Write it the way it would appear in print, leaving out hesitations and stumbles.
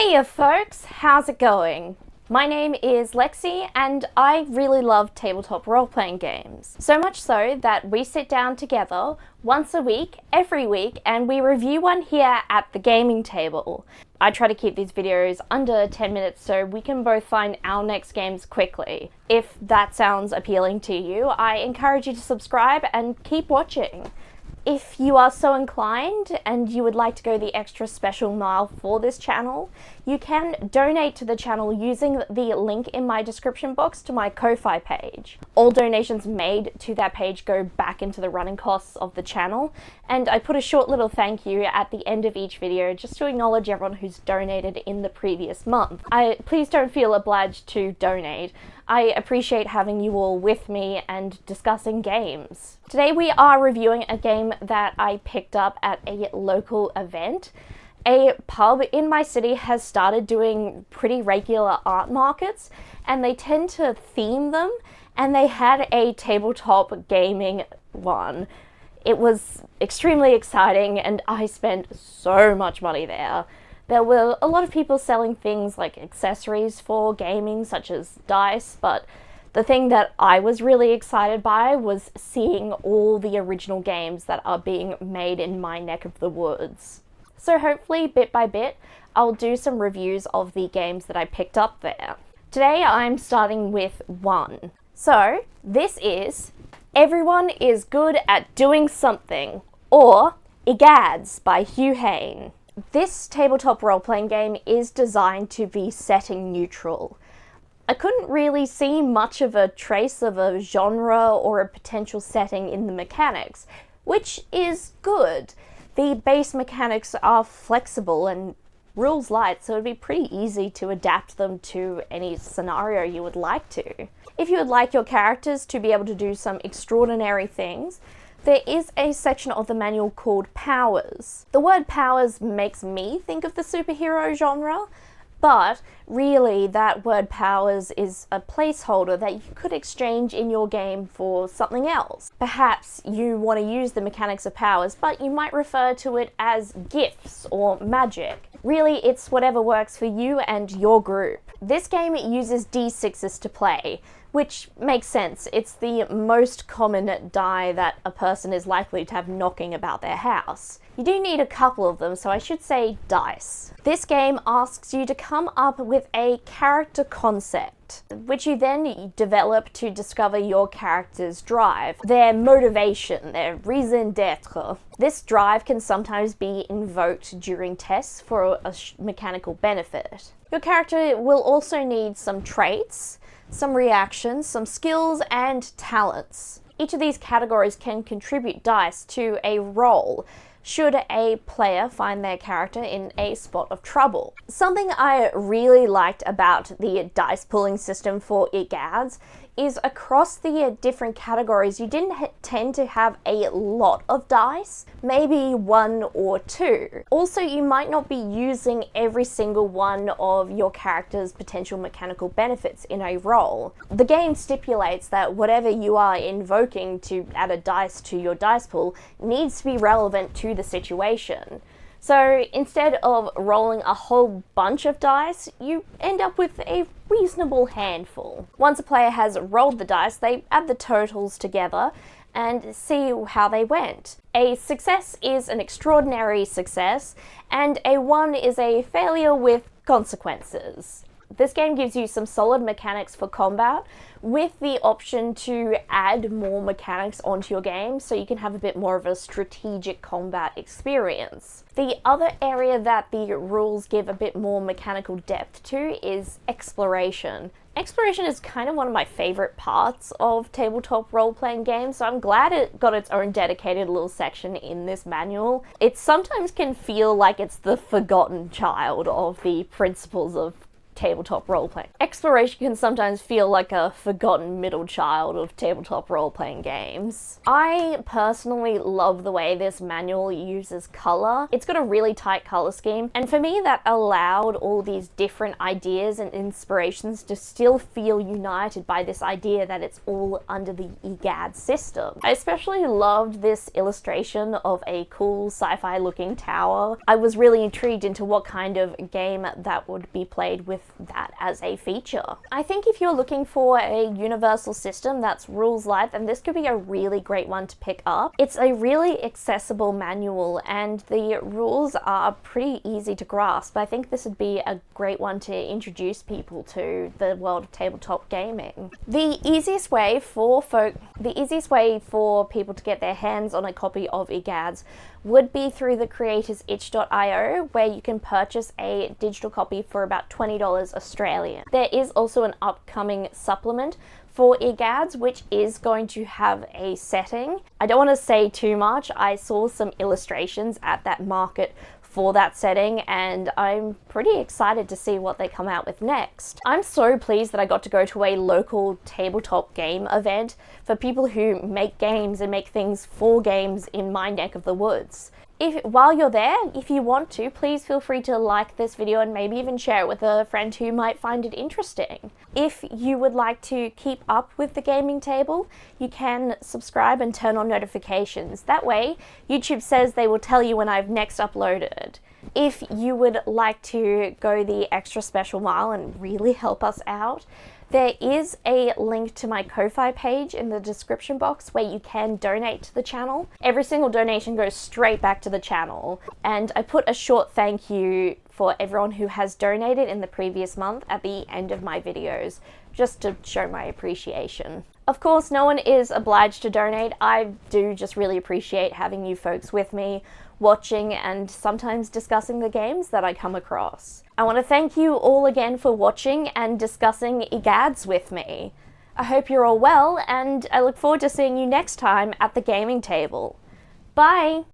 Hiya folks, how's it going? My name is Lexi and I really love tabletop role-playing games. So much so that we sit down together once a week, every week, and we review one here at the gaming table. I try to keep these videos under 10 minutes so we can both find our next games quickly. If that sounds appealing to you, I encourage you to subscribe and keep watching. If you are so inclined and you would like to go the extra special mile for this channel, you can donate to the channel using the link in my description box to my Ko-Fi page. All donations made to that page go back into the running costs of the channel, and I put a short little thank you at the end of each video just to acknowledge everyone who's donated in the previous month. Please don't feel obliged to donate. I appreciate having you all with me and discussing games. Today we are reviewing a game that I picked up at a local event. A pub in my city has started doing pretty regular art markets, and they tend to theme them, and they had a tabletop gaming one. It was extremely exciting and I spent so much money there. There were a lot of people selling things like accessories for gaming, such as dice, but the thing that I was really excited by was seeing all the original games that are being made in my neck of the woods. So hopefully, bit by bit, I'll do some reviews of the games that I picked up there. Today I'm starting with one. So, this is Everyone is Good at Doing Something, or EGADS by Hugh Hain. This tabletop role-playing game is designed to be setting neutral. I couldn't really see much of a trace of a genre or a potential setting in the mechanics, which is good. The base mechanics are flexible and rules light, so it'd be pretty easy to adapt them to any scenario you would like to. If you would like your characters to be able to do some extraordinary things, there is a section of the manual called Powers. The word powers makes me think of the superhero genre, but really that word powers is a placeholder that you could exchange in your game for something else. Perhaps you want to use the mechanics of powers, but you might refer to it as gifts or magic. Really, it's whatever works for you and your group. This game uses D6s to play, which makes sense. It's the most common die that a person is likely to have knocking about their house. You do need a couple of them, so I should say dice. This game asks you to come up with a character concept, which you then develop to discover your character's drive, their motivation, their raison d'etre. This drive can sometimes be invoked during tests for a mechanical benefit. Your character will also need some traits, some reactions, some skills, and talents. Each of these categories can contribute dice to a roll, should a player find their character in a spot of trouble. Something I really liked about the dice pulling system for EGADS is across the different categories you didn't tend to have a lot of dice, maybe one or two. Also, you might not be using every single one of your character's potential mechanical benefits in a roll. The game stipulates that whatever you are invoking to add a dice to your dice pool needs to be relevant to the situation. So instead of rolling a whole bunch of dice, you end up with a reasonable handful. Once a player has rolled the dice, they add the totals together and see how they went. A success is an extraordinary success, and a 1 is a failure with consequences. This game gives you some solid mechanics for combat, with the option to add more mechanics onto your game so you can have a bit more of a strategic combat experience. The other area that the rules give a bit more mechanical depth to is exploration. Exploration is kind of one of my favorite parts of tabletop role-playing games, so I'm glad it got its own dedicated little section in this manual. It sometimes can feel like it's the forgotten child of the principles of tabletop role-playing. Exploration can sometimes feel like a forgotten middle child of tabletop role-playing games. I personally love the way this manual uses color. It's got a really tight color scheme, and for me that allowed all these different ideas and inspirations to still feel united by this idea that it's all under the EGADS system. I especially loved this illustration of a cool sci-fi looking tower. I was really intrigued into what kind of game that would be played with that as a feature. I think if you're looking for a universal system that's rules light, then this could be a really great one to pick up. It's a really accessible manual and the rules are pretty easy to grasp. I think this would be a great one to introduce people to the world of tabletop gaming. The easiest way for people to get their hands on a copy of EGADS would be through the creators itch.io, where you can purchase a digital copy for about $20 Australian. There is also an upcoming supplement for EGADS, which is going to have a setting. I don't want to say too much. I saw some illustrations at that market for that setting and I'm pretty excited to see what they come out with next. I'm so pleased that I got to go to a local tabletop game event for people who make games and make things for games in my neck of the woods. While you're there, if you want to, please feel free to like this video and maybe even share it with a friend who might find it interesting. If you would like to keep up with the gaming table, you can subscribe and turn on notifications. That way, YouTube says they will tell you when I've next uploaded. If you would like to go the extra special mile and really help us out, there is a link to my Ko-Fi page in the description box where you can donate to the channel. Every single donation goes straight back to the channel, and I put a short thank you for everyone who has donated in the previous month at the end of my videos, just to show my appreciation. Of course, no one is obliged to donate. I do just really appreciate having you folks with me, watching and sometimes discussing the games that I come across. I want to thank you all again for watching and discussing EGADS with me. I hope you're all well, and I look forward to seeing you next time at the gaming table. Bye!